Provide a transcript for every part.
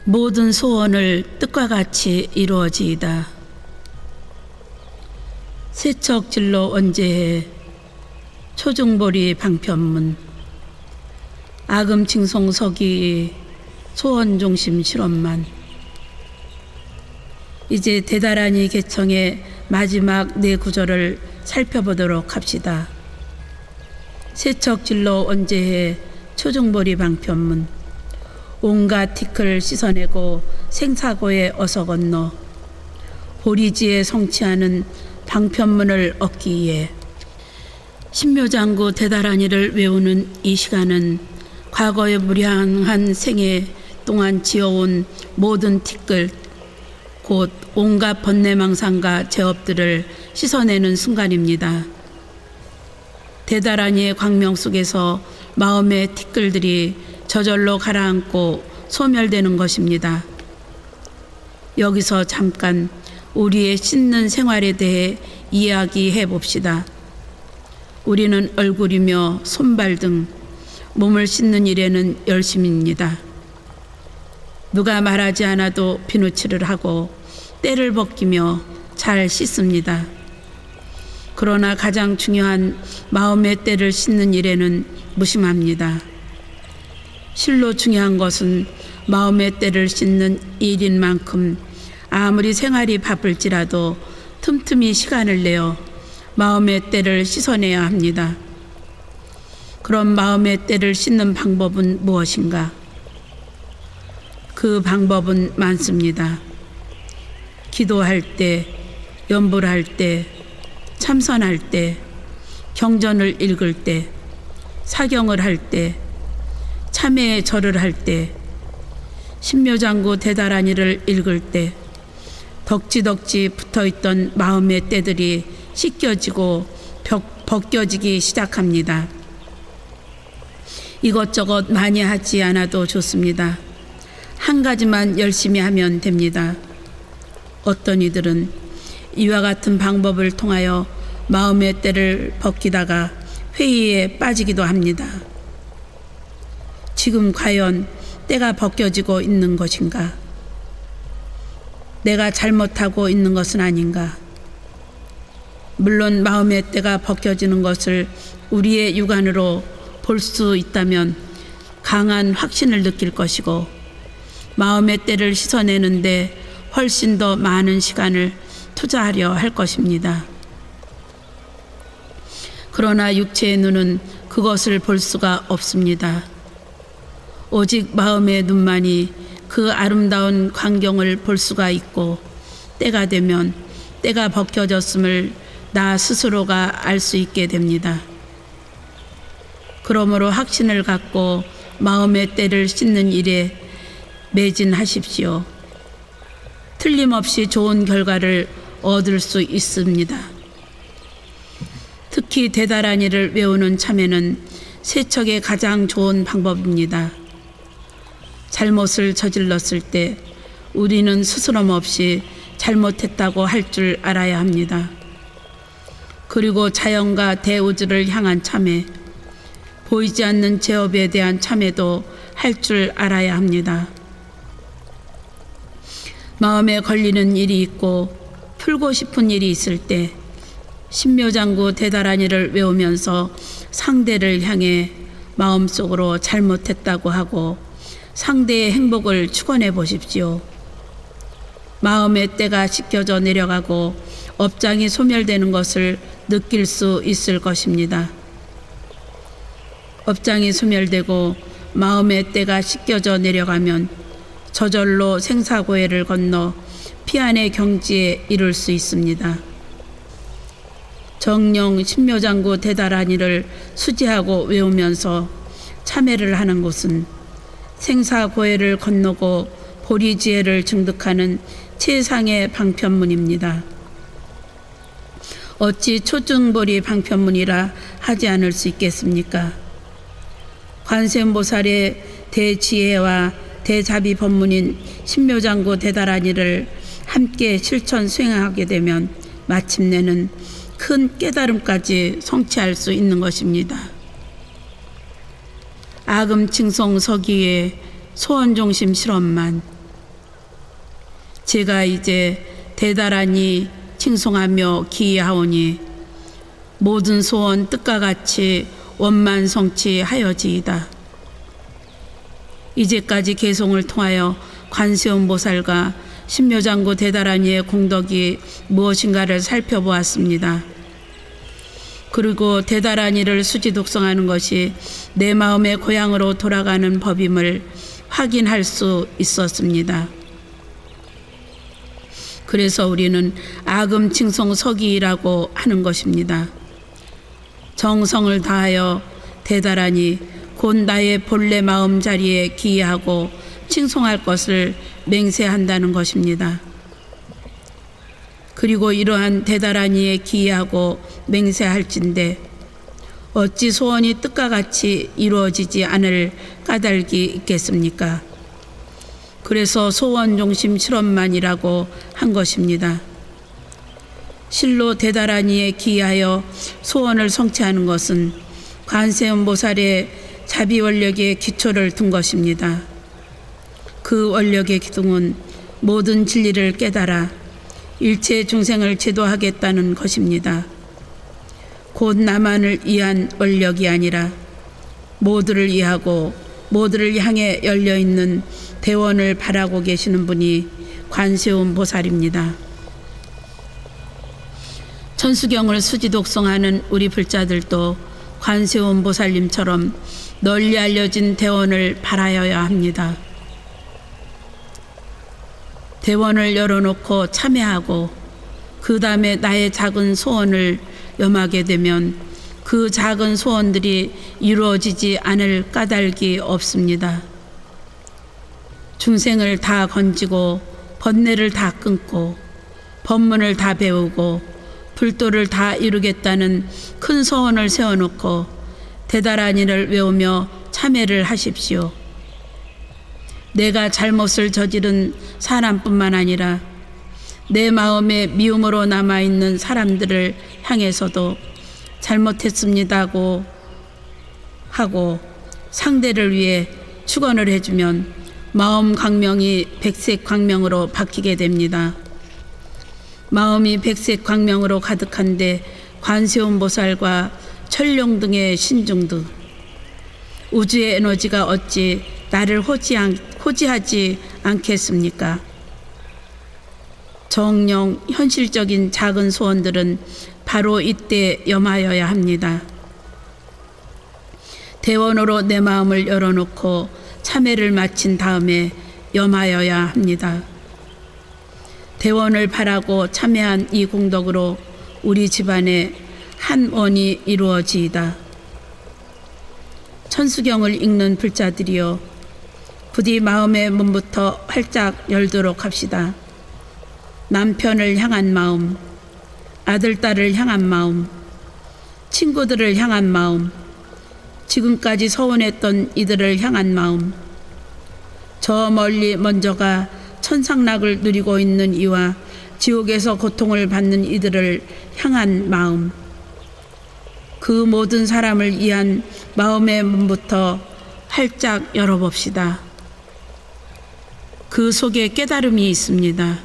모든 소원을 뜻과 같이 이루어지이다. 세척진로 원제해 초중보리 방편문 아금칭송 서기 소원중심 실험만. 이제 대다라니 개청의 마지막 네 구절을 살펴보도록 합시다. 세척진로 원제해 초중보리 방편문 온갖 티끌 씻어내고 생사고에 어서 건너 보리지에 성취하는 방편문을 얻기 위해 신묘장구 대다라니를 외우는 이 시간은 과거의 무량한 생애 동안 지어온 모든 티끌 곧 온갖 번뇌망상과 죄업들을 씻어내는 순간입니다. 대다라니의 광명 속에서 마음의 티끌들이 저절로 가라앉고 소멸되는 것입니다. 여기서 잠깐 우리의 씻는 생활에 대해 이야기해 봅시다. 우리는 얼굴이며 손발 등 몸을 씻는 일에는 열심입니다. 누가 말하지 않아도 비누칠을 하고 때를 벗기며 잘 씻습니다. 그러나 가장 중요한 마음의 때를 씻는 일에는 무심합니다. 실로 중요한 것은 마음의 때를 씻는 일인 만큼 아무리 생활이 바쁠지라도 틈틈이 시간을 내어 마음의 때를 씻어내야 합니다. 그럼 마음의 때를 씻는 방법은 무엇인가? 그 방법은 많습니다. 기도할 때, 연불할 때, 참선할 때, 경전을 읽을 때, 사경을 할 때, 참회의 절을 할 때, 신묘장구 대다라니를 읽을 때 덕지덕지 붙어있던 마음의 때들이 씻겨지고 벗겨지기 시작합니다. 이것저것 많이 하지 않아도 좋습니다. 한 가지만 열심히 하면 됩니다. 어떤 이들은 이와 같은 방법을 통하여 마음의 때를 벗기다가 회의에 빠지기도 합니다. 지금 과연 때가 벗겨지고 있는 것인가? 내가 잘못하고 있는 것은 아닌가? 물론 마음의 때가 벗겨지는 것을 우리의 육안으로 볼 수 있다면 강한 확신을 느낄 것이고 마음의 때를 씻어내는데 훨씬 더 많은 시간을 투자하려 할 것입니다. 그러나 육체의 눈은 그것을 볼 수가 없습니다. 오직 마음의 눈만이 그 아름다운 광경을 볼 수가 있고 때가 되면 때가 벗겨졌음을 나 스스로가 알 수 있게 됩니다. 그러므로 확신을 갖고 마음의 때를 씻는 일에 매진하십시오. 틀림없이 좋은 결과를 얻을 수 있습니다. 특히 대다라니를 외우는 참회는 세척의 가장 좋은 방법입니다. 잘못을 저질렀을 때 우리는 스스럼 없이 잘못했다고 할 줄 알아야 합니다. 그리고 자연과 대우주를 향한 참회, 보이지 않는 죄업에 대한 참회도 할 줄 알아야 합니다. 마음에 걸리는 일이 있고 풀고 싶은 일이 있을 때 신묘장구 대다라니를 외우면서 상대를 향해 마음속으로 잘못했다고 하고 상대의 행복을 축원해 보십시오. 마음의 때가 씻겨져 내려가고 업장이 소멸되는 것을 느낄 수 있을 것입니다. 업장이 소멸되고 마음의 때가 씻겨져 내려가면 저절로 생사고해를 건너 피안의 경지에 이를 수 있습니다. 정령 신묘장구 대다라니를 수지하고 외우면서 참회를 하는 곳은 생사고해를 건너고 보리지혜를 증득하는 최상의 방편문입니다. 어찌 초중보리 방편문이라 하지 않을 수 있겠습니까? 관세음보살의 대지혜와 대자비 법문인 신묘장구 대다라니를 함께 실천 수행하게 되면 마침내는 큰 깨달음까지 성취할 수 있는 것입니다. 아금칭송 서기의 소원중심 실험만 제가 이제 대다라니 칭송하며 기하오니 모든 소원 뜻과 같이 원만성취하여지이다. 이제까지 개송을 통하여 관세음보살과 신묘장구 대다라니의 공덕이 무엇인가를 살펴보았습니다. 그리고 대다라니를 수지독성하는 것이 내 마음의 고향으로 돌아가는 법임을 확인할 수 있었습니다. 그래서 우리는 아금칭송서기라고 하는 것입니다. 정성을 다하여 대다라니 곧 나의 본래 마음 자리에 기하고 칭송할 것을 맹세한다는 것입니다. 그리고 이러한 대다라니에 기하고 맹세할진대 어찌 소원이 뜻과 같이 이루어지지 않을 까닭이 있겠습니까? 그래서 소원종심 실험만이라고 한 것입니다. 실로 대다라니에 기하여 소원을 성취하는 것은 관세음보살의 자비원력의 기초를 둔 것입니다. 그 원력의 기둥은 모든 진리를 깨달아 일체 중생을 제도하겠다는 것입니다. 곧 나만을 위한 원력이 아니라 모두를 위하고 모두를 향해 열려있는 대원을 바라고 계시는 분이 관세음보살입니다. 천수경을 수지독성하는 우리 불자들도 관세음보살님처럼 널리 알려진 대원을 바라여야 합니다. 대원을 열어놓고 참여하고 그 다음에 나의 작은 소원을 염하게 되면 그 작은 소원들이 이루어지지 않을 까닭이 없습니다. 중생을 다 건지고 번뇌를 다 끊고 법문을 다 배우고 불도를 다 이루겠다는 큰 소원을 세워놓고 대다라니를 외우며 참회를 하십시오. 내가 잘못을 저지른 사람뿐만 아니라 내 마음에 미움으로 남아있는 사람들을 향해서도 잘못했습니다고 하고 상대를 위해 축원을 해주면 마음 광명이 백색 광명으로 바뀌게 됩니다. 마음이 백색 광명으로 가득한데 관세음보살과 천룡 등의 신중들, 우주의 에너지가 어찌 나를 호지하지 않겠습니까? 정령 현실적인 작은 소원들은 바로 이때 염하여야 합니다. 대원으로 내 마음을 열어놓고 참회를 마친 다음에 염하여야 합니다. 대원을 바라고 참회한 이 공덕으로 우리 집안에 한 원이 이루어지이다. 천수경을 읽는 불자들이여 부디 마음의 문부터 활짝 열도록 합시다. 남편을 향한 마음, 아들, 딸을 향한 마음, 친구들을 향한 마음, 지금까지 서운했던 이들을 향한 마음, 저 멀리 먼저가 천상락을 누리고 있는 이와 지옥에서 고통을 받는 이들을 향한 마음, 그 모든 사람을 위한 마음의 문부터 활짝 열어봅시다. 그 속에 깨달음이 있습니다.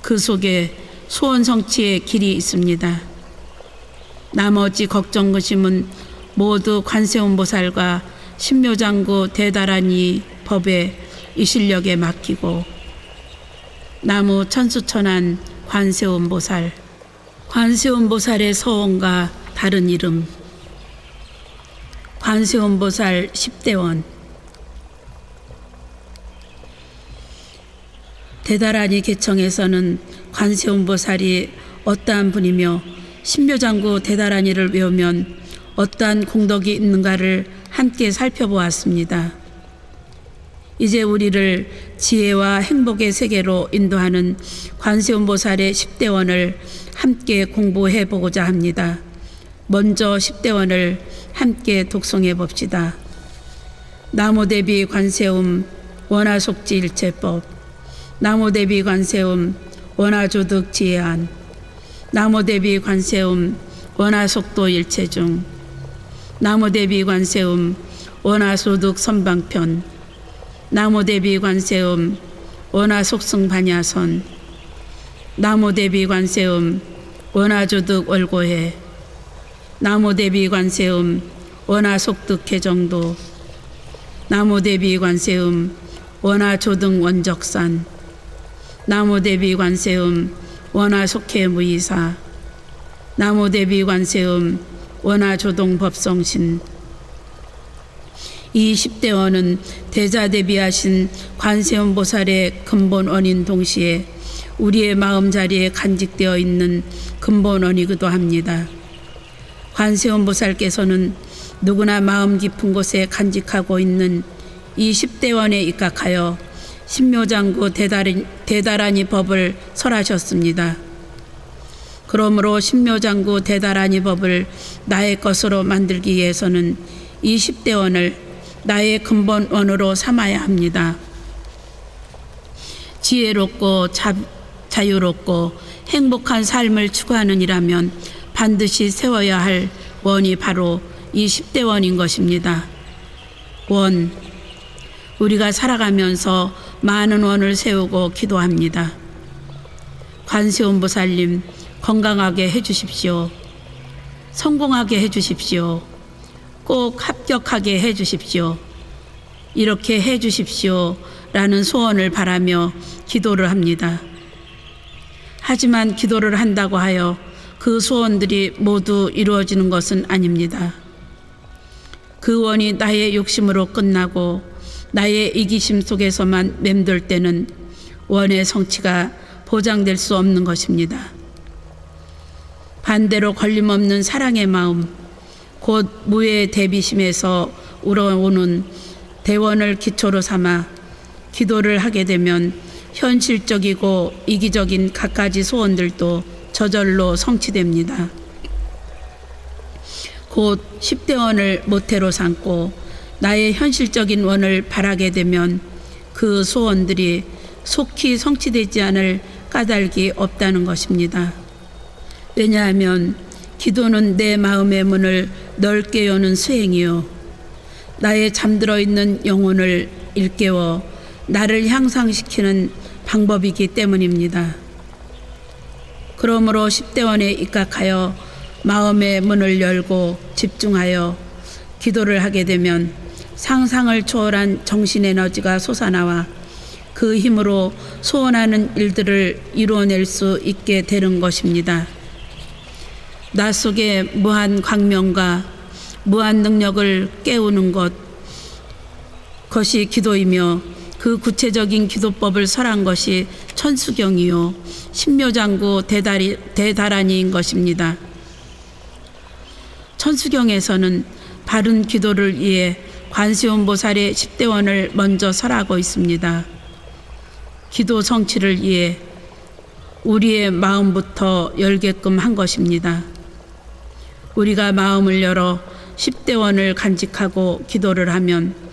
그 속에 소원 성취의 길이 있습니다. 나머지 걱정 근심은 모두 관세음보살과 신묘장구 대다라니 법의 이 실력에 맡기고 나무 천수천안 관세음보살, 관세음보살의 서원과 다른 이름, 관세음보살 10대원. 대다라니 개청에서는 관세음보살이 어떠한 분이며 신묘장구 대다라니를 외우면 어떠한 공덕이 있는가를 함께 살펴보았습니다. 이제 우리를 지혜와 행복의 세계로 인도하는 관세음보살의 10대원을 함께 공부해 보고자 합니다. 먼저 10대원을 함께 독송해 봅시다. 나무대비 관세음 원화속지 일체법, 나무대비 관세음 원화조득 지혜안, 나무대비 관세음 원화속도 일체중, 나무대비 관세음 원화소득 선방편, 나무대비 관세음 원화속승 반야선 나무대비 관세음 원화조득 월고해 나무대비 관세음 원화속득 개정도 나무대비 관세음 원화조등 원적산 나무대비 관세음 원화속해 무이사 나무대비 관세음 원화조동 법성신 이 10대원은 대자대비하신 관세음보살의 근본 원인 동시에 우리의 마음자리에 간직되어 있는 근본 원이기도 합니다. 관세음보살께서는 누구나 마음 깊은 곳에 간직하고 있는 이 10대원에 입각하여 신묘장구 대다라니 법을 설하셨습니다. 그러므로 신묘장구 대다라니 법을 나의 것으로 만들기 위해서는 이 10대원을 나의 근본 원으로 삼아야 합니다. 지혜롭고 자유롭고 행복한 삶을 추구하는 이라면 반드시 세워야 할 원이 바로 이 10대 원인 것입니다. 원, 우리가 살아가면서 많은 원을 세우고 기도합니다. 관세음보살님 건강하게 해주십시오. 성공하게 해주십시오. 꼭 합격하게 해주십시오. 이렇게 해주십시오 라는 소원을 바라며 기도를 합니다. 하지만 기도를 한다고 하여 그 소원들이 모두 이루어지는 것은 아닙니다. 그 원이 나의 욕심으로 끝나고 나의 이기심 속에서만 맴돌 때는 원의 성취가 보장될 수 없는 것입니다. 반대로 걸림없는 사랑의 마음, 곧 무의 대비심에서 우러오는 대원을 기초로 삼아 기도를 하게 되면 현실적이고 이기적인 갖가지 소원들도 저절로 성취됩니다. 곧 10대 원을 모태로 삼고 나의 현실적인 원을 바라게 되면 그 소원들이 속히 성취되지 않을 까닭이 없다는 것입니다. 왜냐하면 기도는 내 마음의 문을 넓게 여는 수행이요 나의 잠들어 있는 영혼을 일깨워 나를 향상시키는 방법이기 때문입니다. 그러므로 10대 원에 입각하여 마음의 문을 열고 집중하여 기도를 하게 되면 상상을 초월한 정신에너지가 솟아나와 그 힘으로 소원하는 일들을 이루어낼 수 있게 되는 것입니다. 나 속에 무한 광명과 무한 능력을 깨우는 것이 기도이며 그 구체적인 기도법을 설한 것이 천수경이요 신묘장구 대다라니인 것입니다. 천수경에서는 바른 기도를 위해 관세음보살의 10대 원을 먼저 설하고 있습니다. 기도 성취를 위해 우리의 마음부터 열게끔 한 것입니다. 우리가 마음을 열어 10대 원을 간직하고 기도를 하면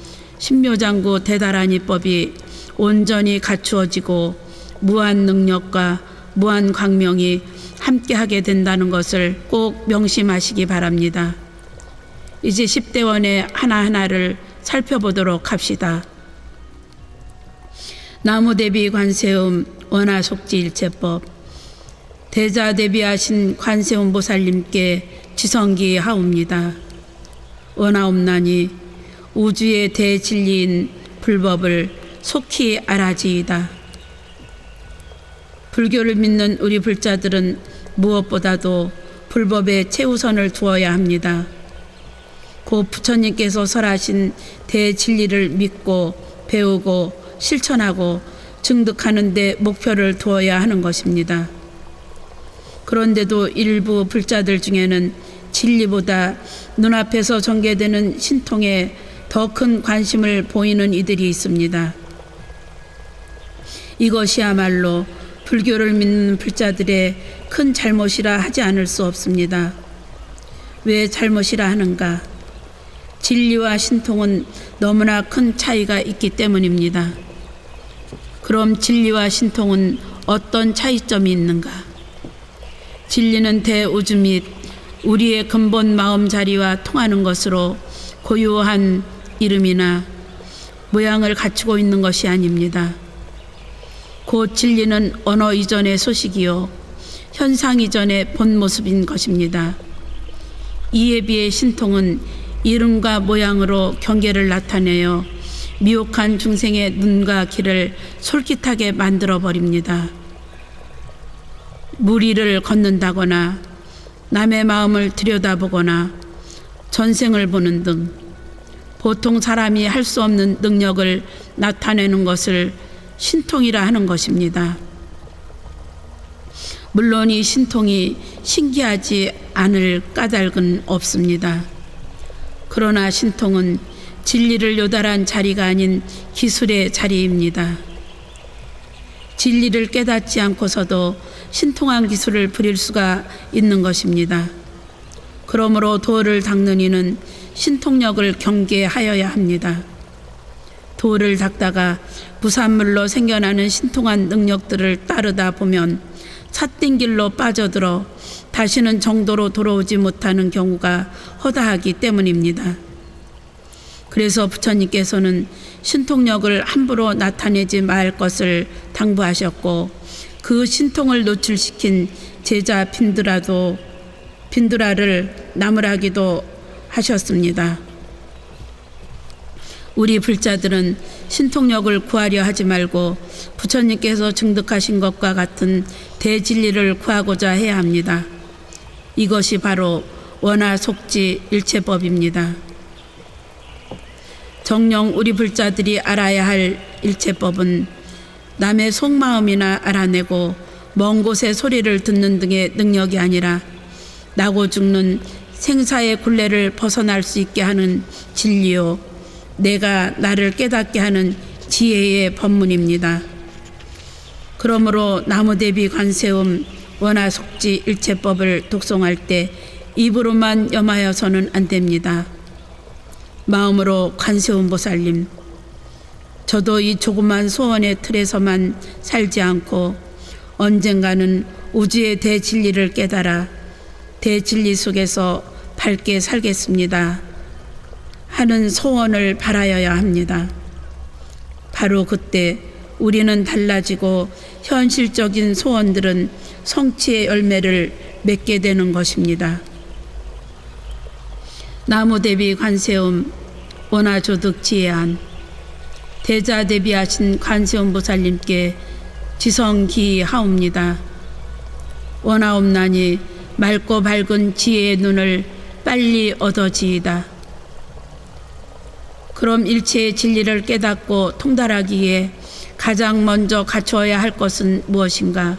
신묘장구 대다라니법이 온전히 갖추어지고 무한 능력과 무한 광명이 함께하게 된다는 것을 꼭 명심하시기 바랍니다. 이제 10대 원의 하나하나를 살펴보도록 합시다. 나무대비 관세음 원화속지일체법 대자대비하신 관세음보살님께 지성기하옵니다. 원하옵나니 우주의 대진리인 불법을 속히 알아지이다. 불교를 믿는 우리 불자들은 무엇보다도 불법에 최우선을 두어야 합니다. 고 부처님께서 설하신 대진리를 믿고 배우고 실천하고 증득하는 데 목표를 두어야 하는 것입니다. 그런데도 일부 불자들 중에는 진리보다 눈앞에서 전개되는 신통에 더 큰 관심을 보이는 이들이 있습니다. 이것이야말로 불교를 믿는 불자들의 큰 잘못이라 하지 않을 수 없습니다. 왜 잘못이라 하는가? 진리와 신통은 너무나 큰 차이가 있기 때문입니다. 그럼 진리와 신통은 어떤 차이점이 있는가? 진리는 대우주 및 우리의 근본 마음자리와 통하는 것으로 고유한 이름이나 모양을 갖추고 있는 것이 아닙니다. 곧 진리는 언어 이전의 소식이요 현상 이전의 본 모습인 것입니다. 이에 비해 신통은 이름과 모양으로 경계를 나타내어 미혹한 중생의 눈과 귀를 솔깃하게 만들어 버립니다. 무리를 걷는다거나 남의 마음을 들여다보거나 전생을 보는 등 보통 사람이 할 수 없는 능력을 나타내는 것을 신통이라 하는 것입니다. 물론 이 신통이 신기하지 않을 까닭은 없습니다. 그러나 신통은 진리를 요달한 자리가 아닌 기술의 자리입니다. 진리를 깨닫지 않고서도 신통한 기술을 부릴 수가 있는 것입니다. 그러므로 도를 닦는 이는 신통력을 경계하여야 합니다. 도를 닦다가 부산물로 생겨나는 신통한 능력들을 따르다 보면 삿된 길로 빠져들어 다시는 정도로 돌아오지 못하는 경우가 허다하기 때문입니다. 그래서 부처님께서는 신통력을 함부로 나타내지 말 것을 당부하셨고 그 신통을 노출시킨 제자 빈드라를 나무라기도 하셨습니다. 우리 불자들은 신통력을 구하려 하지 말고 부처님께서 증득하신 것과 같은 대진리를 구하고자 해야 합니다. 이것이 바로 원화 속지 일체법입니다. 정녕 우리 불자들이 알아야 할 일체법은 남의 속마음이나 알아내고 먼 곳의 소리를 듣는 등의 능력이 아니라 나고 죽는 생사의 굴레를 벗어날 수 있게 하는 진리요 내가 나를 깨닫게 하는 지혜의 법문입니다. 그러므로 나무대비 관세음 원화속지 일체법을 독송할 때 입으로만 염하여서는 안 됩니다. 마음으로 관세음 보살님, 저도 이 조그만 소원의 틀에서만 살지 않고 언젠가는 우주의 대진리를 깨달아 대진리 속에서 밝게 살겠습니다 하는 소원을 바라여야 합니다. 바로 그때 우리는 달라지고 현실적인 소원들은 성취의 열매를 맺게 되는 것입니다. 나무대비 관세음 원화조득 지혜안 대자 대비하신 관세음 보살님께 지성기하옵니다. 원하옵나니 맑고 밝은 지혜의 눈을 빨리 얻어지이다. 그럼 일체의 진리를 깨닫고 통달하기 위해 가장 먼저 갖추어야 할 것은 무엇인가?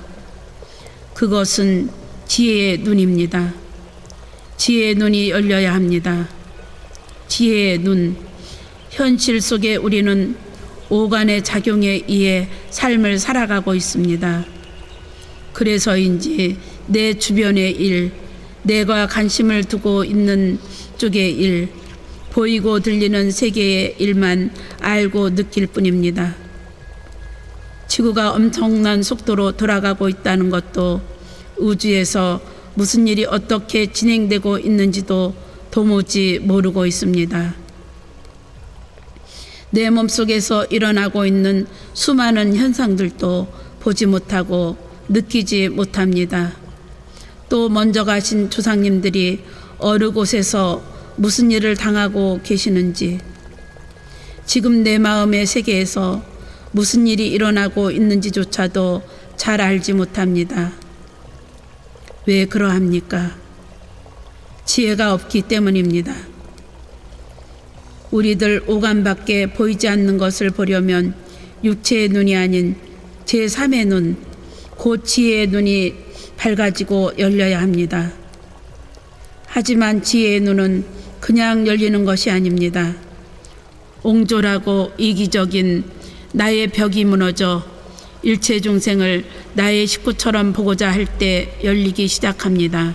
그것은 지혜의 눈입니다. 지혜의 눈이 열려야 합니다. 지혜의 눈, 현실 속에 우리는 오간의 작용에 의해 삶을 살아가고 있습니다. 그래서인지 내 주변의 일, 내가 관심을 두고 있는 쪽의 일, 보이고 들리는 세계의 일만 알고 느낄 뿐입니다. 지구가 엄청난 속도로 돌아가고 있다는 것도 우주에서 무슨 일이 어떻게 진행되고 있는지도 도무지 모르고 있습니다. 내 몸속에서 일어나고 있는 수많은 현상들도 보지 못하고 느끼지 못합니다. 또 먼저 가신 조상님들이 어느 곳에서 무슨 일을 당하고 계시는지, 지금 내 마음의 세계에서 무슨 일이 일어나고 있는지조차도 잘 알지 못합니다. 왜 그러합니까? 지혜가 없기 때문입니다. 우리들 오감밖에 보이지 않는 것을 보려면 육체의 눈이 아닌 제3의 눈, 곧 지혜의 눈이 밝아지고 열려야 합니다. 하지만 지혜의 눈은 그냥 열리는 것이 아닙니다. 옹졸하고 이기적인 나의 벽이 무너져 일체 중생을 나의 식구처럼 보고자 할 때 열리기 시작합니다.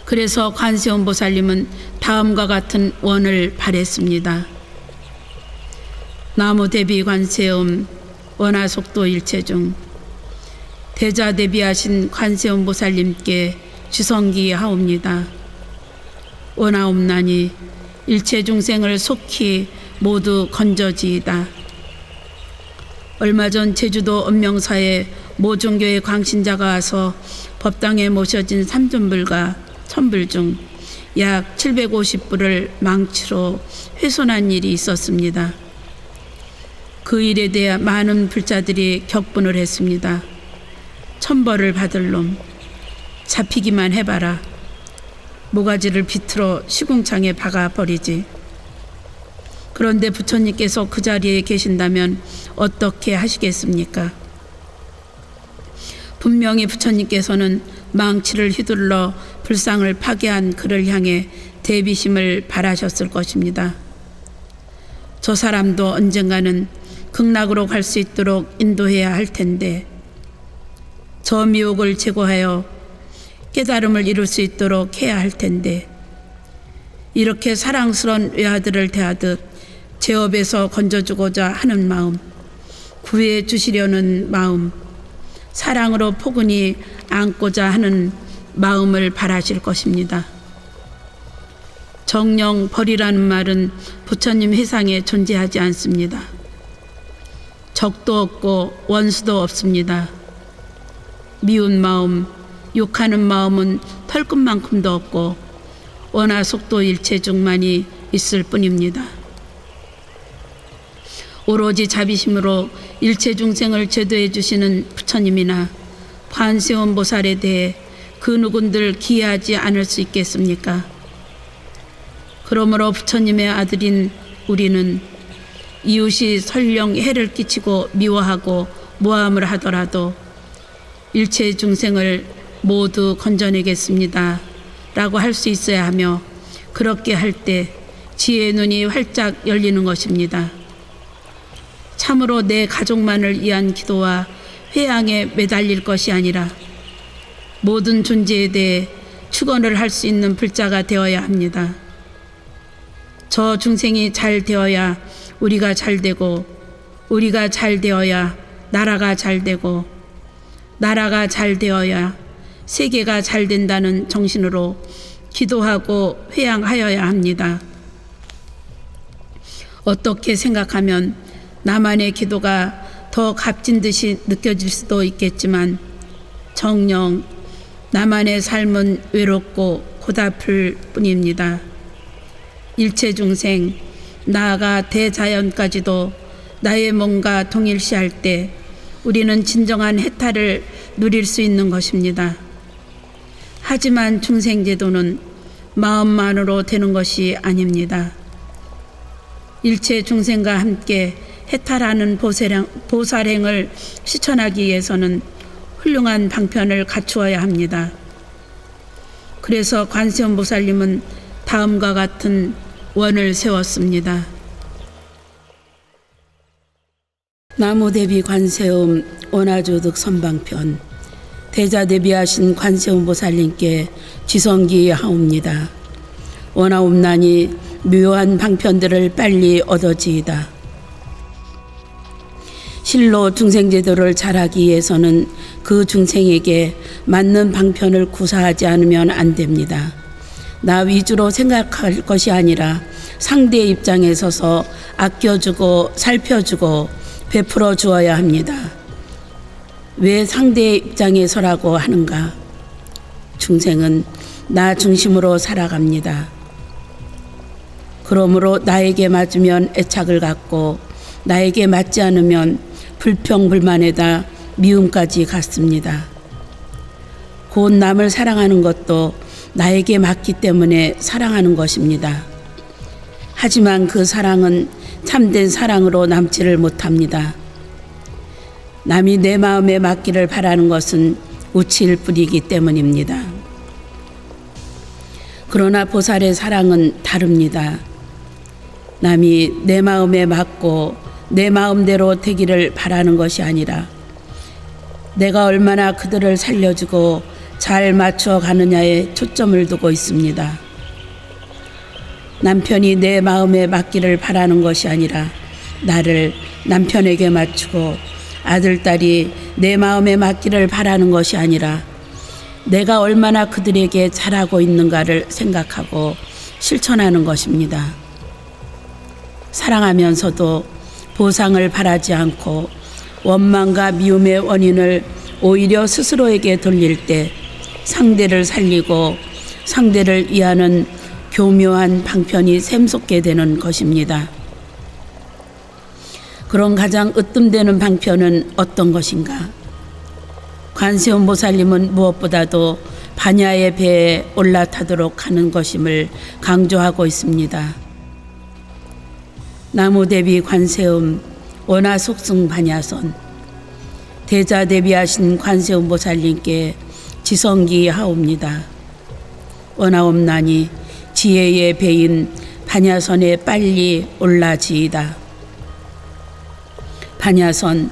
그래서 관세음 보살님은 다음과 같은 원을 발했습니다. 나무 대비 관세음 원화속도 일체중 대자 대비하신 관세음 보살님께 지성기하옵니다. 원하옵나니 일체 중생을 속히 모두 건져지이다. 얼마 전 제주도 엄명사에 모종교의 광신자가 와서 법당에 모셔진 삼존불과 천불 중 약 750불을 망치로 훼손한 일이 있었습니다. 그 일에 대해 많은 불자들이 격분을 했습니다. 천벌을 받을 놈, 잡히기만 해봐라. 모가지를 비틀어 시궁창에 박아버리지. 그런데 부처님께서 그 자리에 계신다면 어떻게 하시겠습니까? 분명히 부처님께서는 망치를 휘둘러 불상을 파괴한 그를 향해 대비심을 바라셨을 것입니다. 저 사람도 언젠가는 극락으로 갈 수 있도록 인도해야 할 텐데, 저 미혹을 제거하여 깨달음을 이룰 수 있도록 해야 할 텐데, 이렇게 사랑스러운 외아들을 대하듯 제업에서 건져주고자 하는 마음, 구해 주시려는 마음, 사랑으로 포근히 안고자 하는 마음을 바라실 것입니다. 정령 벌이라는 말은 부처님 회상에 존재하지 않습니다. 적도 없고 원수도 없습니다. 미운 마음, 욕하는 마음은 털끝만큼도 없고 원하속도 일체중만이 있을 뿐입니다. 오로지 자비심으로 일체중생을 제도해 주시는 부처님이나 관세음 보살에 대해 그 누군들 기해하지 않을 수 있겠습니까? 그러므로 부처님의 아들인 우리는 이웃이 설령 해를 끼치고 미워하고 모함을 하더라도 일체 중생을 모두 건져내겠습니다 라고 할 수 있어야 하며, 그렇게 할 때 지혜의 눈이 활짝 열리는 것입니다. 참으로 내 가족만을 위한 기도와 회양에 매달릴 것이 아니라 모든 존재에 대해 축원을 할 수 있는 불자가 되어야 합니다. 저 중생이 잘 되어야 우리가 잘 되고, 우리가 잘 되어야 나라가 잘 되고, 나라가 잘 되어야 세계가 잘 된다는 정신으로 기도하고 회양하여야 합니다. 어떻게 생각하면 나만의 기도가 더 값진 듯이 느껴질 수도 있겠지만, 정녕 나만의 삶은 외롭고 고달플 뿐입니다. 일체 중생, 나아가 대자연까지도 나의 몸과 동일시할 때 우리는 진정한 해탈을 누릴 수 있는 것입니다. 하지만 중생제도는 마음만으로 되는 것이 아닙니다. 일체 중생과 함께 해탈하는 보살행을 실천하기 위해서는 훌륭한 방편을 갖추어야 합니다. 그래서 관세음 보살님은 다음과 같은 원을 세웠습니다. 나무대비 관세음 원화조득 선방편. 대자대비하신 관세음 보살님께 지성기하옵니다. 원하옵나니 묘한 방편들을 빨리 얻어지이다. 실로 중생제도를 잘하기 위해서는 그 중생에게 맞는 방편을 구사하지 않으면 안 됩니다. 나 위주로 생각할 것이 아니라 상대의 입장에 서서 아껴주고 살펴주고 베풀어 주어야 합니다. 왜 상대의 입장에 서라고 하는가? 중생은 나 중심으로 살아갑니다. 그러므로 나에게 맞으면 애착을 갖고 나에게 맞지 않으면 불평불만에다 미움까지 갖습니다. 곧 남을 사랑하는 것도 나에게 맞기 때문에 사랑하는 것입니다. 하지만 그 사랑은 참된 사랑으로 남지를 못합니다. 남이 내 마음에 맞기를 바라는 것은 우치일 뿐이기 때문입니다. 그러나 보살의 사랑은 다릅니다. 남이 내 마음에 맞고 내 마음대로 되기를 바라는 것이 아니라 내가 얼마나 그들을 살려주고 잘 맞춰 가느냐에 초점을 두고 있습니다. 남편이 내 마음에 맞기를 바라는 것이 아니라 나를 남편에게 맞추고 아들, 딸이 내 마음에 맞기를 바라는 것이 아니라 내가 얼마나 그들에게 잘하고 있는가를 생각하고 실천하는 것입니다. 사랑하면서도 보상을 바라지 않고 원망과 미움의 원인을 오히려 스스로에게 돌릴 때 상대를 살리고 상대를 이해하는 교묘한 방편이 샘솟게 되는 것입니다. 그런 가장 으뜸되는 방편은 어떤 것인가? 관세음 보살님은 무엇보다도 반야의 배에 올라타도록 하는 것임을 강조하고 있습니다. 나무대비 관세음 원하속승 반야선, 대자대비하신 관세음 보살님께 지성기하옵니다. 원하옵나니 지혜의 배인 반야선에 빨리 올라지이다. 반야선,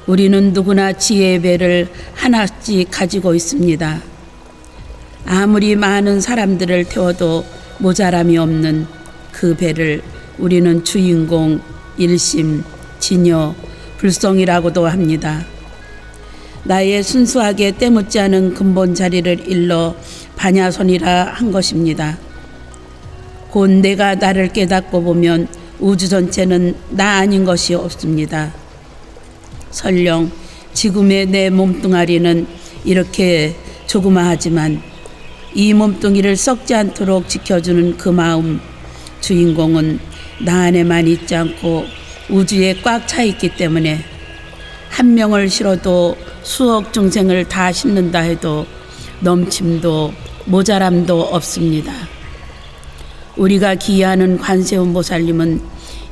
우리는 누구나 지혜의 배를 하나씩 가지고 있습니다. 아무리 많은 사람들을 태워도 모자람이 없는 그 배를 우리는 주인공, 일심, 진여, 불성이라고도 합니다. 나의 순수하게 때묻지 않은 근본 자리를 일러 반야선이라 한 것입니다. 곧 내가 나를 깨닫고 보면 우주 전체는 나 아닌 것이 없습니다. 설령 지금의 내 몸뚱아리는 이렇게 조그마하지만 이 몸뚱이를 썩지 않도록 지켜주는 그 마음, 주인공은 나 안에만 있지 않고 우주에 꽉 차 있기 때문에 한 명을 실어도 수억 중생을 다 심는다 해도 넘침도 모자람도 없습니다. 우리가 기이하는 관세음 보살님은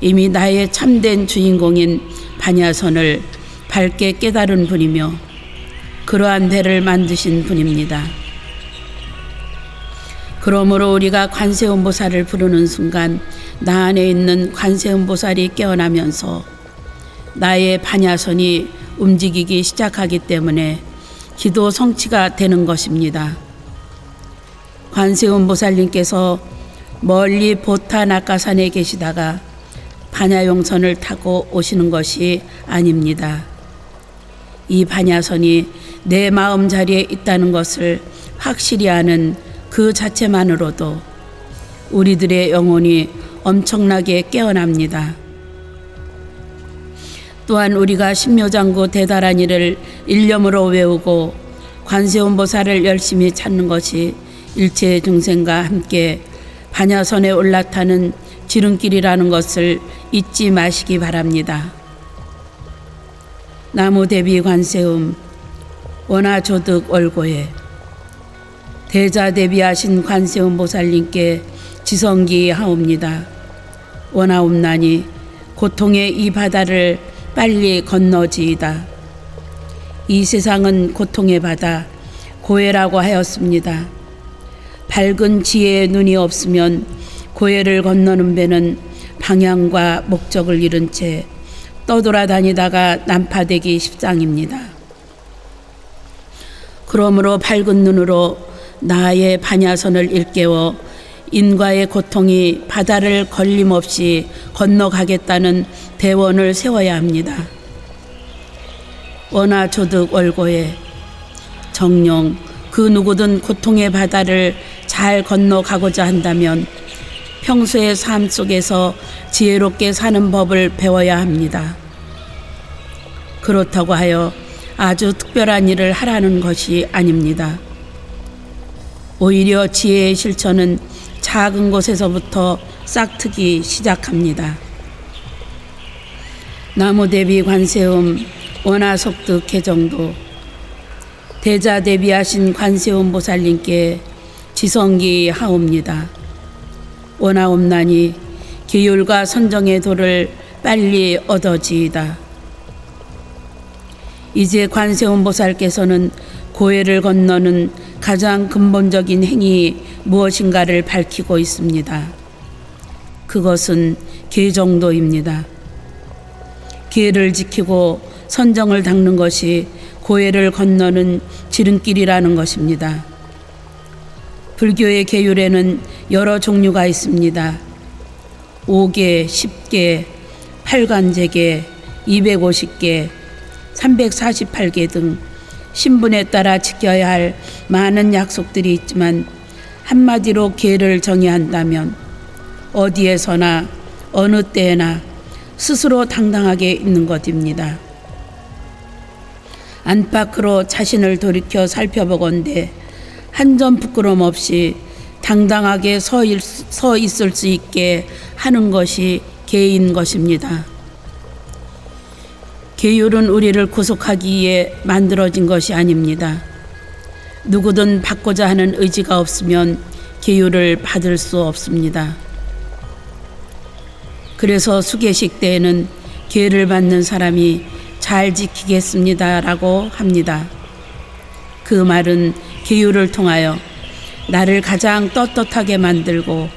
이미 나의 참된 주인공인 반야선을 밝게 깨달은 분이며 그러한 배를 만드신 분입니다. 그러므로 우리가 관세음 보살을 부르는 순간 나 안에 있는 관세음 보살이 깨어나면서 나의 반야선이 움직이기 시작하기 때문에 기도 성취가 되는 것입니다. 관세음 보살님께서 멀리 보타 낙가산에 계시다가 반야용선을 타고 오시는 것이 아닙니다. 이 반야선이 내 마음 자리에 있다는 것을 확실히 아는 그 자체만으로도 우리들의 영혼이 엄청나게 깨어납니다. 또한 우리가 신묘장구 대다란이를 일념으로 외우고 관세음 보살을 열심히 찾는 것이 일체 중생과 함께 반야선에 올라타는 지름길이라는 것을 잊지 마시기 바랍니다. 나무대비 관세음 원하조득 월고에 대자대비하신 관세음 보살님께 지성기하옵니다. 원하옵나니 고통의 이 바다를 빨리 건너지이다. 이 세상은 고통의 바다, 고해라고 하였습니다. 밝은 지혜의 눈이 없으면 고해를 건너는 배는 방향과 목적을 잃은 채 떠돌아다니다가 난파되기 십상입니다. 그러므로 밝은 눈으로 나의 반야선을 일깨워 인과의 고통이 바다를 걸림없이 건너가겠다는 대원을 세워야 합니다. 원하조득 월고에 정녕 그 누구든 고통의 바다를 잘 건너가고자 한다면 평소의 삶 속에서 지혜롭게 사는 법을 배워야 합니다. 그렇다고 하여 아주 특별한 일을 하라는 것이 아닙니다. 오히려 지혜의 실천은 작은 곳에서부터 싹트기 시작합니다. 나무대비 관세음 원하속득 개정도 대자대비하신 관세음 보살님께 지성기하옵니다. 원하옵나니 기율과 선정의 도를 빨리 얻어지이다. 이제 관세음 보살께서는 고해를 건너는 가장 근본적인 행위 무엇인가를 밝히고 있습니다. 그것은 계정도입니다. 계를 지키고 선정을 닦는 것이 고해를 건너는 지름길이라는 것입니다. 불교의 계율에는 여러 종류가 있습니다. 5계, 10계, 8관제계, 250계, 348계 등 신분에 따라 지켜야 할 많은 약속들이 있지만 한마디로 계를 정의한다면 어디에서나 어느 때에나 스스로 당당하게 있는 것입니다. 안팎으로 자신을 돌이켜 살펴보건대 한 점 부끄럼 없이 당당하게 서 있을 수 있게 하는 것이 계인 것입니다. 계율은 우리를 구속하기 위해 만들어진 것이 아닙니다. 누구든 받고자 하는 의지가 없으면 계율을 받을 수 없습니다. 그래서 수계식 때에는 계를 받는 사람이 잘 지키겠습니다라고 합니다. 그 말은 계율을 통하여 나를 가장 떳떳하게 만들고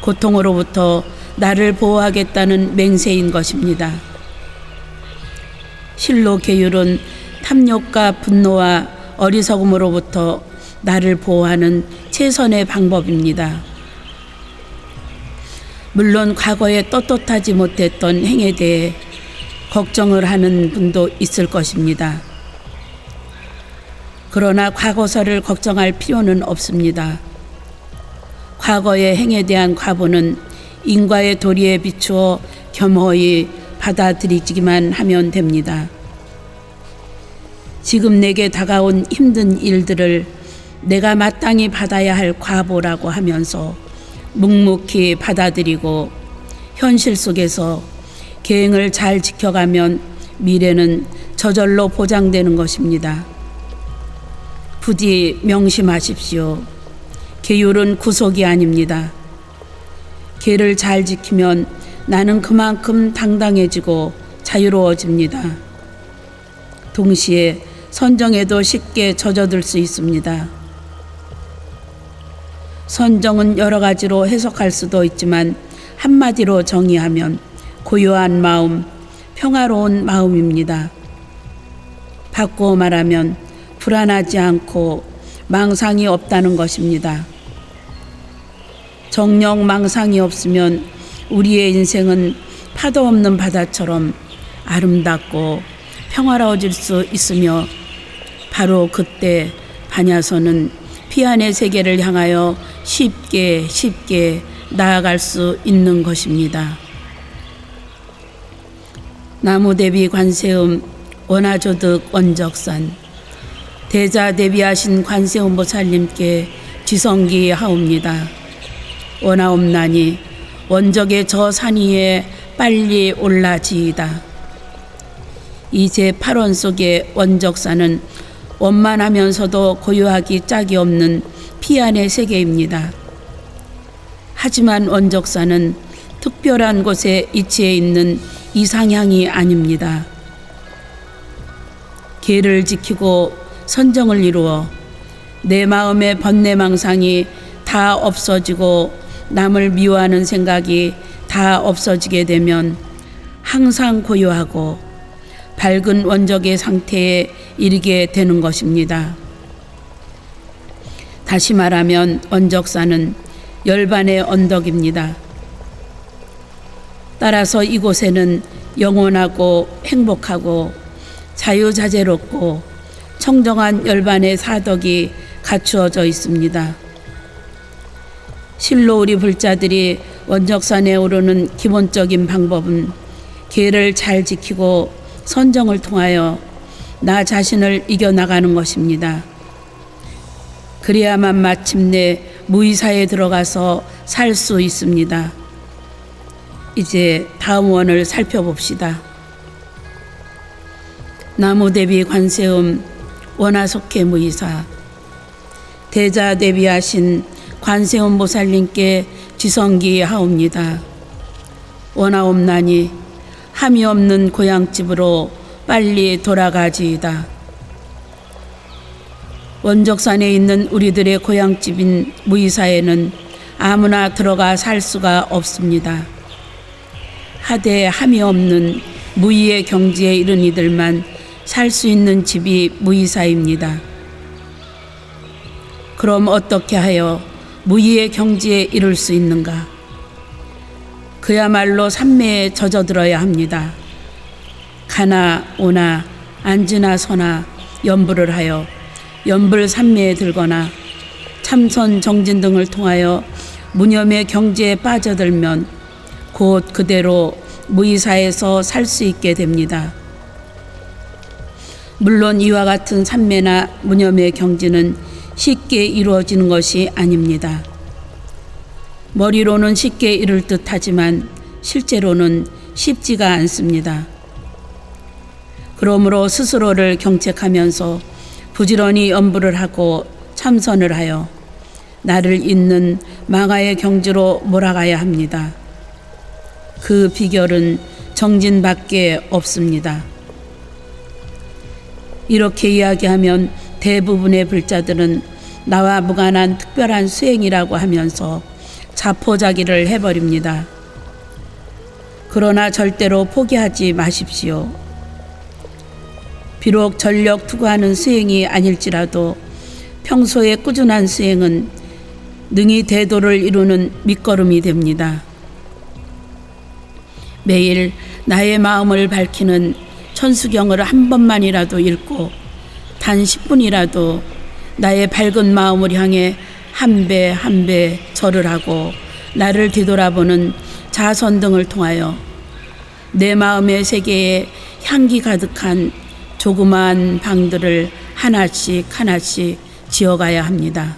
고통으로부터 나를 보호하겠다는 맹세인 것입니다. 실로 계율은 탐욕과 분노와 어리석음으로부터 나를 보호하는 최선의 방법입니다. 물론 과거에 떳떳하지 못했던 행에 대해 걱정을 하는 분도 있을 것입니다. 그러나 과거사를 걱정할 필요는 없습니다. 과거의 행에 대한 과보는 인과의 도리에 비추어 겸허히 받아들이기만 하면 됩니다. 지금 내게 다가온 힘든 일들을 내가 마땅히 받아야 할 과보라고 하면서 묵묵히 받아들이고 현실 속에서 계행을 잘 지켜가면 미래는 저절로 보장되는 것입니다. 부디 명심하십시오. 계율은 구속이 아닙니다. 계를 잘 지키면 나는 그만큼 당당해지고 자유로워집니다. 동시에 선정에도 쉽게 젖어들 수 있습니다. 선정은 여러 가지로 해석할 수도 있지만 한마디로 정의하면 고요한 마음, 평화로운 마음입니다. 바꾸어 말하면 불안하지 않고 망상이 없다는 것입니다. 정녕 망상이 없으면 우리의 인생은 파도 없는 바다처럼 아름답고 평화로워질 수 있으며 바로 그때 반야선은 피안의 세계를 향하여 쉽게 나아갈 수 있는 것입니다. 나무대비 관세음 원화조득 원적산 대자 대비하신 관세음 보살님께 지성기 하옵니다. 원하옵나니 원적의 저 산 위에 빨리 올라지이다. 이 제8원 속의 원적산은 원만하면서도 고요하기 짝이 없는 피안의 세계입니다. 하지만 원적산은 특별한 곳에 위치해 있는 이상향이 아닙니다. 계를 지키고 선정을 이루어 내 마음의 번뇌망상이 다 없어지고 남을 미워하는 생각이 다 없어지게 되면 항상 고요하고 밝은 원적의 상태에 이르게 되는 것입니다. 다시 말하면 원적산은 열반의 언덕입니다. 따라서 이곳에는 영원하고 행복하고 자유자재롭고 청정한 열반의 사덕이 갖추어져 있습니다. 실로 우리 불자들이 원적산에 오르는 기본적인 방법은 계를 잘 지키고 선정을 통하여 나 자신을 이겨나가는 것입니다. 그래야만 마침내 무의사에 들어가서 살 수 있습니다. 이제 다음 원을 살펴봅시다. 나무대비 관세음 원화속해 무의사 대자 대비하신 관세음 보살님께 지성기 하옵니다. 원하옵나니 함이 없는 고향집으로 빨리 돌아가지이다. 원적산에 있는 우리들의 고향집인 무의사에는 아무나 들어가 살 수가 없습니다. 하되 함이 없는 무의의 경지에 이른 이들만 살 수 있는 집이 무의사입니다. 그럼 어떻게 하여 무의의 경지에 이를 수 있는가? 그야말로 삼매에 젖어들어야 합니다. 가나 오나 앉으나 서나 염불을 하여 염불 삼매에 들거나 참선 정진 등을 통하여 무념의 경지에 빠져들면 곧 그대로 무의사에서 살 수 있게 됩니다. 물론 이와 같은 삼매나 무념의 경지는 쉽게 이루어지는 것이 아닙니다. 머리로는 쉽게 이룰 듯하지만 실제로는 쉽지가 않습니다. 그러므로 스스로를 경책하면서 부지런히 염불을 하고 참선을 하여 나를 잇는 망아의 경지로 몰아가야 합니다. 그 비결은 정진밖에 없습니다. 이렇게 이야기하면 대부분의 불자들은 나와 무관한 특별한 수행이라고 하면서 자포자기를 해버립니다. 그러나 절대로 포기하지 마십시오. 비록 전력 투구하는 수행이 아닐지라도 평소에 꾸준한 수행은 능히 대도를 이루는 밑거름이 됩니다. 매일 나의 마음을 밝히는 천수경을 한 번만이라도 읽고 단 10분이라도 나의 밝은 마음을 향해 한 배 한 배 절을 하고 나를 뒤돌아보는 자선 등을 통하여 내 마음의 세계에 향기 가득한 조그마한 방들을 하나씩 하나씩 지어가야 합니다.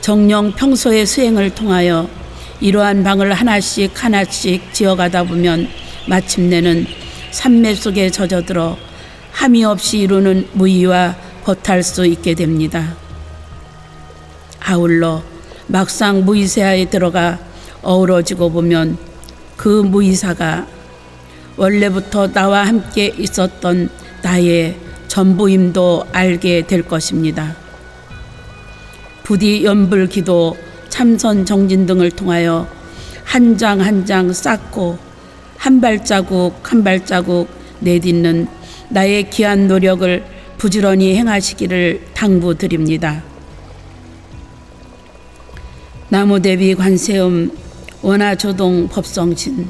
정녕 평소의 수행을 통하여 이러한 방을 하나씩 하나씩 지어가다 보면 마침내는 삼매 속에 젖어들어 함이 없이 이루는 무의와 벗할 수 있게 됩니다. 아울러 막상 무의사에 들어가 어우러지고 보면 그 무의사가 원래부터 나와 함께 있었던 나의 전부임도 알게 될 것입니다. 부디 연불, 기도, 참선, 정진 등을 통하여 한 장 한 장 쌓고 한 발자국 한 발자국 내딛는 나의 귀한 노력을 부지런히 행하시기를 당부드립니다. 나무대비 관세음 원화조동 법성신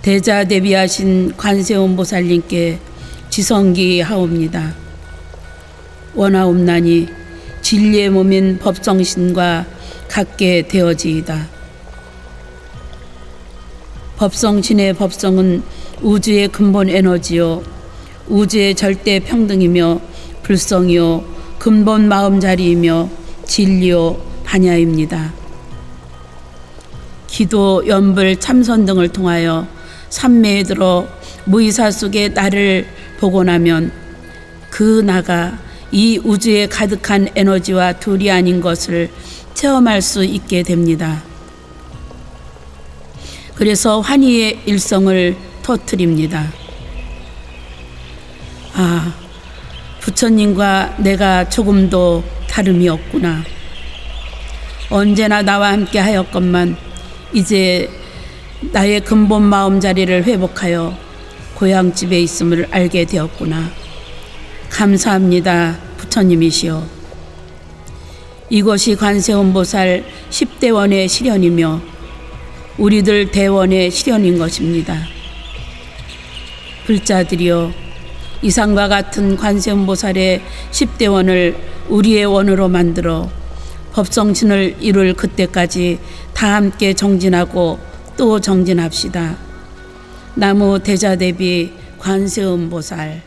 대자 대비하신 관세음 보살님께 지성기 하옵니다. 원하옵나니 진리의 몸인 법성신과 같게 되어지이다. 법성신의 법성은 우주의 근본 에너지요 우주의 절대 평등이며 불성이요 근본 마음자리이며 진리요 반야입니다. 기도, 연불, 참선 등을 통하여 삼매에 들어 무의사 속에 나를 보고 나면 그 나가 이 우주에 가득한 에너지와 둘이 아닌 것을 체험할 수 있게 됩니다. 그래서 환희의 일성을 터뜨립니다. 아, 부처님과 내가 조금도 다름이 없구나. 언제나 나와 함께 하였건만 이제 나의 근본 마음자리를 회복하여 고향집에 있음을 알게 되었구나. 감사합니다. 부처님이시여. 이것이 관세음보살 10대원의 실현이며 우리들 대원의 실현인 것입니다. 불자들이여, 이상과 같은 관세음보살의 10대원을 우리의 원으로 만들어 법성신을 이룰 그때까지 다 함께 정진하고 또 정진합시다. 나무 대자대비 관세음보살.